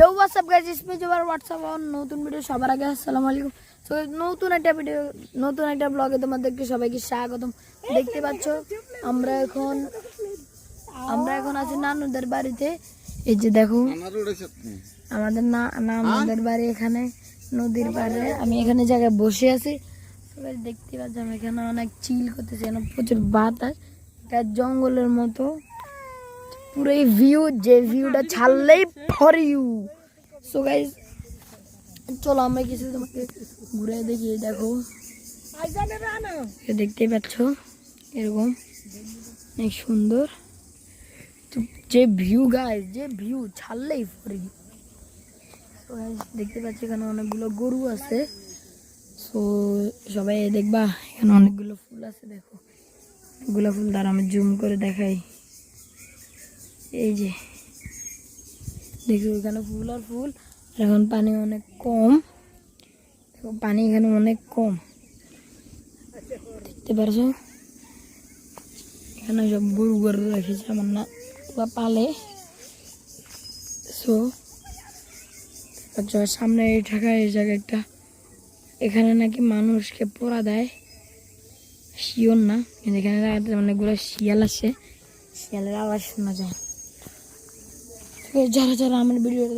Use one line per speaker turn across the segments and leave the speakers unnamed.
Yo, what's up guys? It's me Jawar WhatsApp on নতুন video সবার আগে আসসালামু আলাইকুম। সো নতুন একটা ভিডিও নতুন একটা ব্লগে তোমাদেরকে সবাইকে স্বাগতম। দেখতে পাচ্ছ আমরা এখন আছি নানুদের বাড়িতে। এই যে দেখো আমাদের নানুদের বাড়ি এখানে নদীর পাড়ে। আমি এখানে জায়গায় বসে আছি। সবাই দেখতে পাচ্ছ আমি এখানে অনেক চিল করতেছি, এখানে প্রচুর বাতাস, এটা জঙ্গলের মতো পুরো এই ভিউ, যে ভিউটা ছাড়লেই ফর ইউ। সো গাইস চলো আমরা কিছু তোমাকে ঘুরে দেখি। দেখো দেখতেই পাচ্ছ এরকম অনেক সুন্দর যে ভিউ গাইস, যে ভিউ ছাড়লেই ফর ইউ। সো গাইস দেখতে পাচ্ছ এখানে অনেকগুলো গরু আছে। সো সবাই দেখবা এখানে অনেকগুলো ফুল আছে। দেখো এগুলো ফুল দ্বারা আমি জুম করে দেখাই। এই যে দেখো এখানে ফুল আর ফুল, এখন পানি অনেক কম। দেখো পানি এখানে অনেক কম, দেখতে পারছো। এখানে সব গরু রেখেছে আমার না পালে। সো সামনে এই ঢাকা এই জায়গাটা, এখানে নাকি মানুষকে পড়া দেয়, শিওর না। এখানে অনেকগুলো শিয়াল আসে, শিয়ালের আওয়াজ শোনা যায়। যারা যারা আমার ভিডিওটা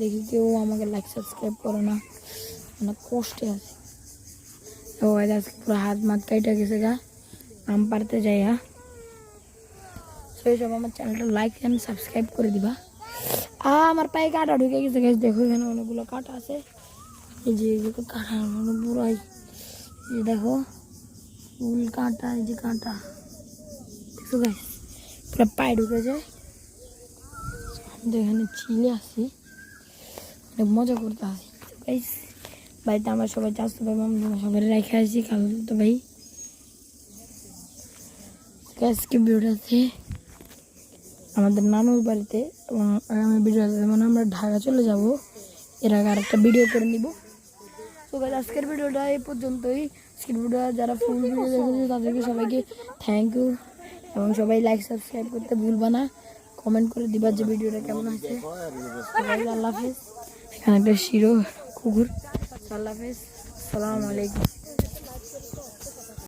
দেখি কেউ আমাকে লাইক সাবস্ক্রাইব করে না, অনেক কষ্টে আছে। ও আজকে পুরো হাত মাত কাইটা গেছে গা আম পারতে যাই। সেই সব আমার চ্যানেলটা লাইক অ্যান্ড সাবস্ক্রাইব করে দিবা। আমার পায়ে কাঁটা ঢুকে গেছে গাছ। দেখো এখানে অনেকগুলো কাঁটা আছে। এই যে কাঁটা পুরাই, এই দেখো ফুল কাঁটা, এই যে কাঁটা দেখছো গাছ পুরো পায়ে ঢুকে যায়। এখানে চিলে আসি, অনেক মজা করতে আসি গাইস। বাড়িতে আমরা সবাই চাষতো ভাই সবাই রেখে আসি কাল তো ভাই। আজকে ভিডিওটাতে আমাদের নানুর বাড়িতে এবং আগামী ভিডিওতে যেমন আমরা ঢাকা চলে যাব, এর আগে আরেকটা ভিডিও করে নিব। তো গাইস আজকের ভিডিওটা এই পর্যন্তই। আজকের ভিডিও যারা ফুল ভিডিও দেখেছে তাদেরকে সবাইকে থ্যাংক ইউ, এবং সবাই লাইক সাবস্ক্রাইব করতে ভুলবা না, কমেন্ট করে দিবা যে ভিডিওটা কেমন হয়েছে। আল্লাহ হাফেজ। এখানে একটা শিরো কুকুর। আল্লাহ হাফেজ, আসসালামু আলাইকুম।